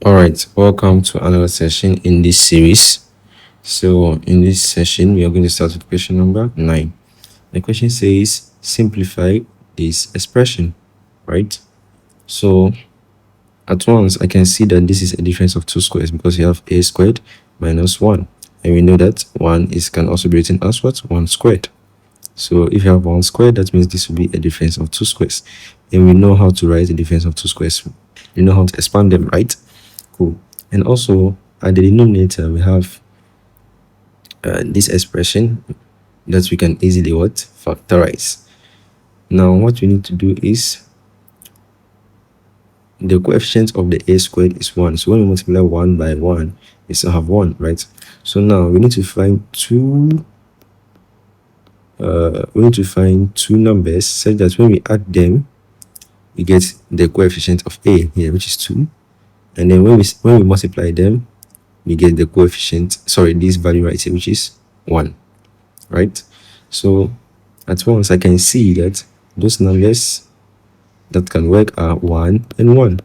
All right, welcome to another session in this series. So, in this session, we are going to start with question number 9. The question says, simplify this expression, right? So, at once, I can see that this is a difference of two squares because you have a squared minus 1. And we know that 1 can also be written as what? 1 squared. So, if you have 1 squared, that means this will be a difference of two squares. And we know how to write a difference of two squares. We know how to expand them, right? Cool. And also at the denominator we have this expression that we can easily factorize. Now what we need to do is the coefficient of the a squared is 1, so when we multiply 1 by 1 we still have 1, right? So now we need to find two numbers such that when we add them we get the coefficient of a here, which is 2, and then when we multiply them we get the coefficient, this value right here, which is 1, right? So at once I can see that those numbers that can work are 1 and 1,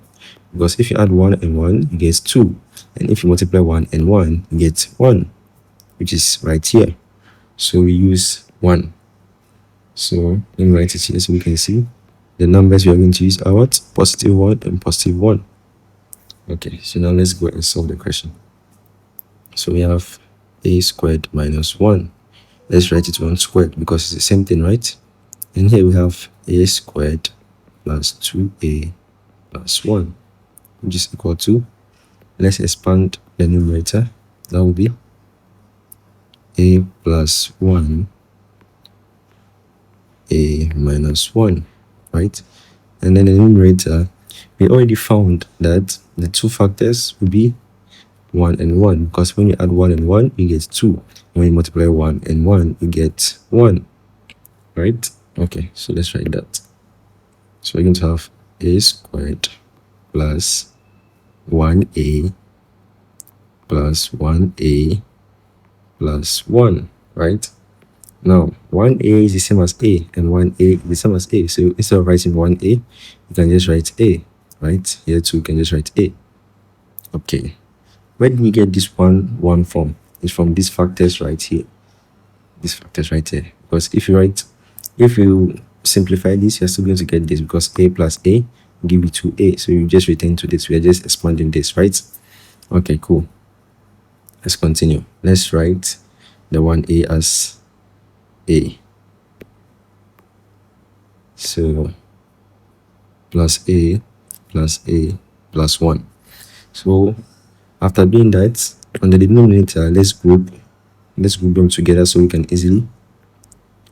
because if you add 1 and 1 you get 2, and if you multiply 1 and 1 you get 1, which is right here. So we use 1. So let me write it here so we can see the numbers we are going to use are what? Positive 1 and positive 1. Okay, so now let's go and solve the question. So we have a squared minus 1. Let's write it 1 squared because it's the same thing, right? And here we have a squared plus 2a plus 1, which is equal to, let's expand the numerator. That will be a plus 1 a minus 1, right? And then the numerator, we already found that the two factors will be 1 and 1, because when you add 1 and 1 you get 2, when you multiply 1 and 1 you get 1, right? Okay, so let's write that. So we're going to have a squared plus 1a plus 1a plus 1, right? Now 1a is the same as a and 1a is the same as a, so instead of writing 1a you can just write a, right? Here too you can just write a. Okay, where did we get this 1 from? It's from these factors right here, these factors right here, because if you simplify this you're still going to get this, because a plus a will give you 2a, so you just return to this. We are just expanding this, right? Okay, cool. Let's continue. Let's write the 1a as a, so plus a plus a plus 1. So after doing that, on the denominator let's group them together so we can easily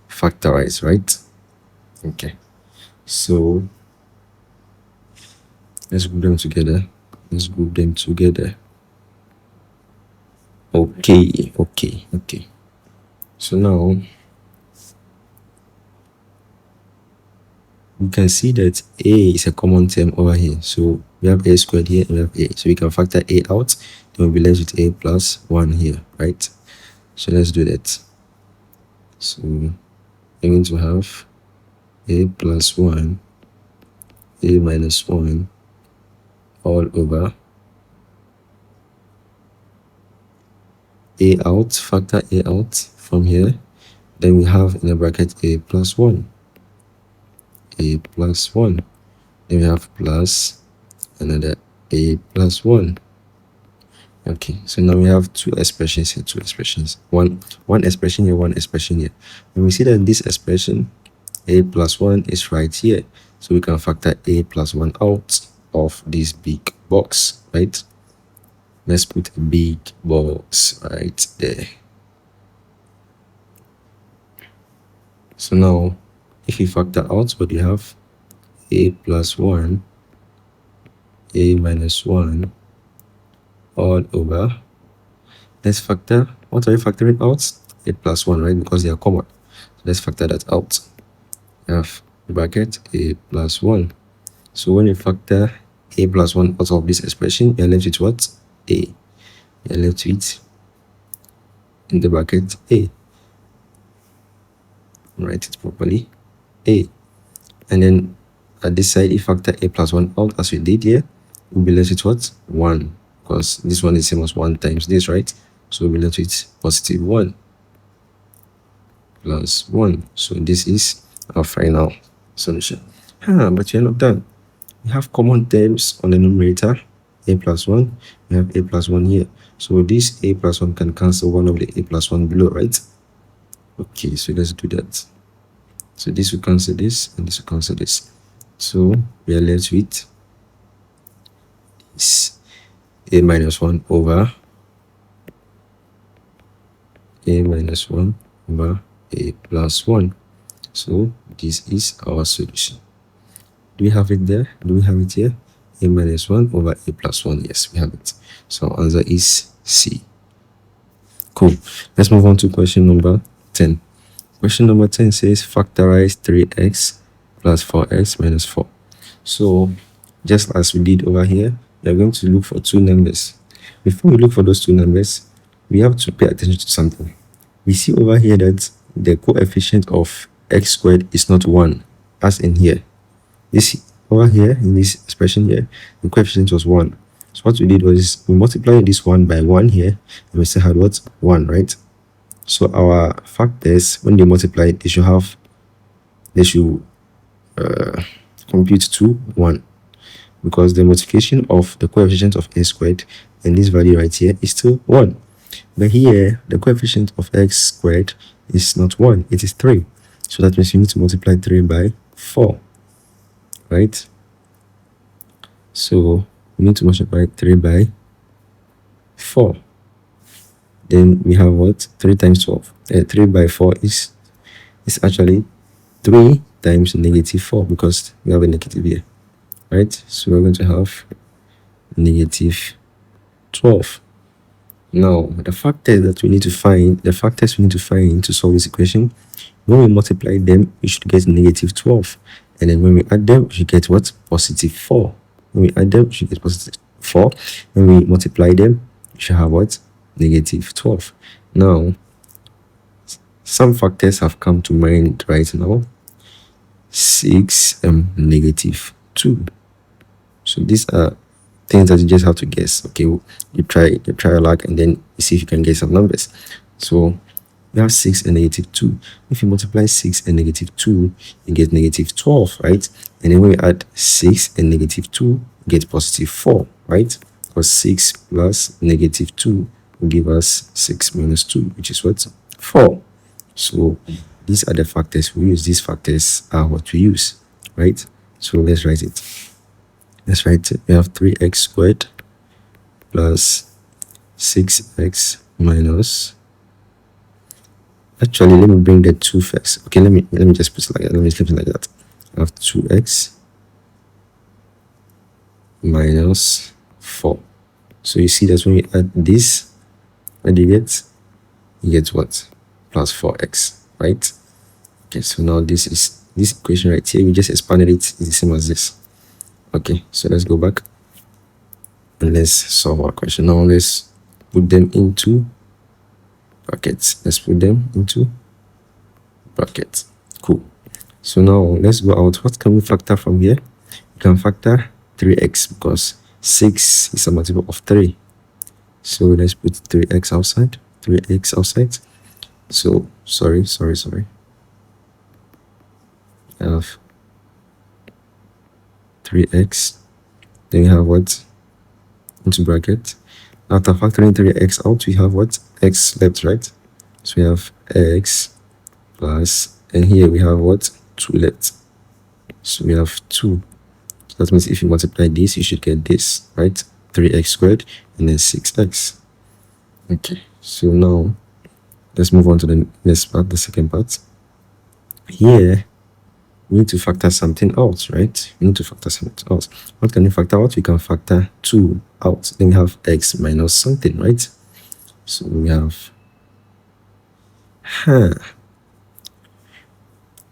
factorize, right? Okay, so let's group them together. Okay. So now we can see that a is a common term over here, so we have a squared here and we have a, so we can factor a out, then we'll be left with a plus 1 here, right? So let's do that. So we're going to have a plus 1 a minus 1 all over a out, factor a out from here, then we have in the bracket a plus 1, a plus 1, then we have plus another a plus 1. Okay, so now we have two expressions here, one expression here, one expression here. When we see that this expression a plus 1 is right here, so we can factor a plus 1 out of this big box, right? Let's put a big box right there. So now if you factor out, what do you have? A plus 1 a minus 1 all over, let's factor, what are you factoring out? A plus 1, right? Because they are common. So let's factor that out. You have bracket a plus 1. So when you factor a plus 1 out of this expression, you're left with what? A. You're left with in the bracket a. Write it properly, a. And then at this side, you factor a plus 1 out as we did here, we'll be left with what? 1, because this one is the same as 1 times this, right? So we'll be left with positive 1 plus 1. So this is our final solution. But we're not done. We have common terms on the numerator, a plus 1. We have a plus 1 here. So this a plus 1 can cancel one of the a plus 1 below, right? Okay, so let's do that. So this will cancel this, and this will cancel this. So we are left with this a minus 1 over a minus 1 over a plus 1. So this is our solution. Do we have it there? Do we have it here? A minus 1 over a plus 1. Yes, we have it. So our answer is C. Cool. Let's move on to question number 10. Question number 10 says factorize 3x plus 4x minus 4. So just as we did over here, we are going to look for two numbers. Before we look for those two numbers, we have to pay attention to something. We see over here that the coefficient of x squared is not 1, as in here. This over here, in this expression here, the coefficient was 1. So what we did was we multiplied this 1 by 1 here, and we still had what? 1, right? So our factors, when they multiply, they should compute to 1, because the multiplication of the coefficient of x squared and this value right here is still 1. But here, the coefficient of x squared is not 1, it is 3. So that means you need to multiply 3 by 4, right? So we need to multiply 3 by 4. Then we have what? 3 times 12. 3 by 4 is actually 3 times negative 4, because we have a negative here, right? So we're going to have negative 12. Now, the factors we need to find to solve this equation, when we multiply them, we should get negative 12. And then when we add them, we should get what? Positive 4. When we add them, we should get positive 4. When we multiply them, we should have what? Negative 12. Now, some factors have come to mind right now. 6 and negative 2. So these are things that you just have to guess. Okay, you try your luck, and then you see if you can get some numbers. So we have 6 and negative 2. If you multiply 6 and negative 2, you get negative 12, right? And then when we add 6 and negative 2, you get positive 4, right? Because 6 plus negative 2 will give us 6 minus 2, which is what? 4. So these are the factors we use. These factors are what we use, right? So let's write it. Let's write it. We have 3x squared plus 6x minus. Actually, let me bring the 2 first. Okay, let me just put it like that. Let me flip it like that. I have 2x minus 4. So you see that when we add this, what do you get? You get what? Plus 4x, right? Okay, so now this equation right here, we just expanded it, it's the same as this. Okay, so let's go back and let's solve our question. Now let's put them into brackets. Let's put them into brackets. Cool. So now let's go out. What can we factor from here? We can factor 3x, because 6 is a multiple of 3. So let's put 3x outside. 3x outside. So sorry. I have 3x. Then we have what? Into bracket. After factoring 3x out, we have what? X left, right? So we have x plus, and here we have what? 2 left. So we have 2. So that means if you multiply this, you should get this, right? 3x squared and then 6x. Okay, so now let's move on to the next part, the second part. Here, we need to factor something out, right? We need to factor something out. What can we factor out? We can factor 2 out. Then we have x minus something, right? So we have,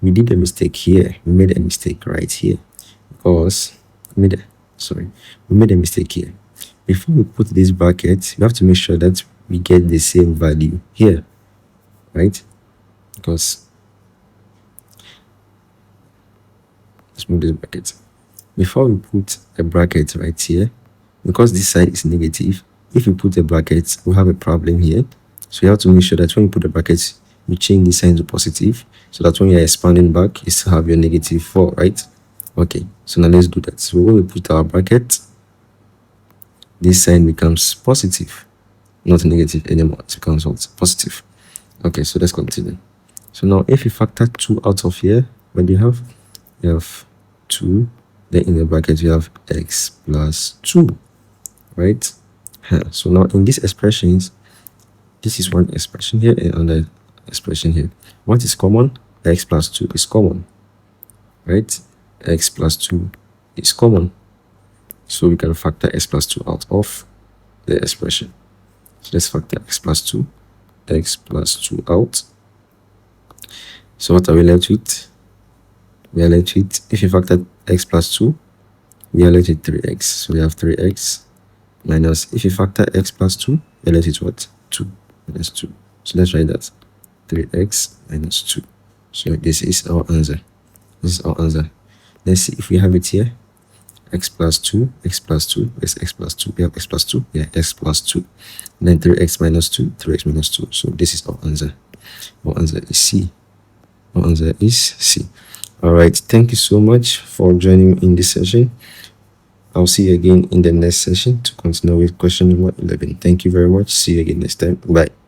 we did a mistake here. We made a mistake right here, because we made a mistake here. Before we put this bracket, we have to make sure that we get the same value here, right? Because let's move this bracket. Before we put a bracket right here, because this side is negative, if you put a bracket, we have a problem here. So you have to make sure that when you put the brackets, you change this sign to positive, so that when you're expanding back, you still have your negative 4, right? Okay, so now let's do that. So when we put our bracket, this sign becomes positive, not negative anymore. It becomes what? Positive. Okay, so let's continue. So now if you factor 2 out of here, what do you have? You have 2, then in the bracket you have x plus 2, right? So now in these expressions, this is one expression here and another expression here. What is common? X plus 2 is common, right? X plus 2 is common. So we can factor x plus 2 out of the expression. So let's factor x plus 2 out. So what are we left with? We are left with, if you factor x plus 2, we are left with 3x. So we have 3x minus, if you factor x plus 2, we are left with what? 2 minus 2. So let's write that. 3x minus 2. So this is our answer. This is our answer. Let's see if we have it here. X plus 2, x plus 2, where's x plus 2? We have x plus 2, yeah, x plus 2. And then 3x minus 2, 3x minus 2. So this is our answer. Our answer is C. Our answer is C. All right, thank you so much for joining me in this session. I'll see you again in the next session to continue with question number 11. Thank you very much. See you again next time. Bye.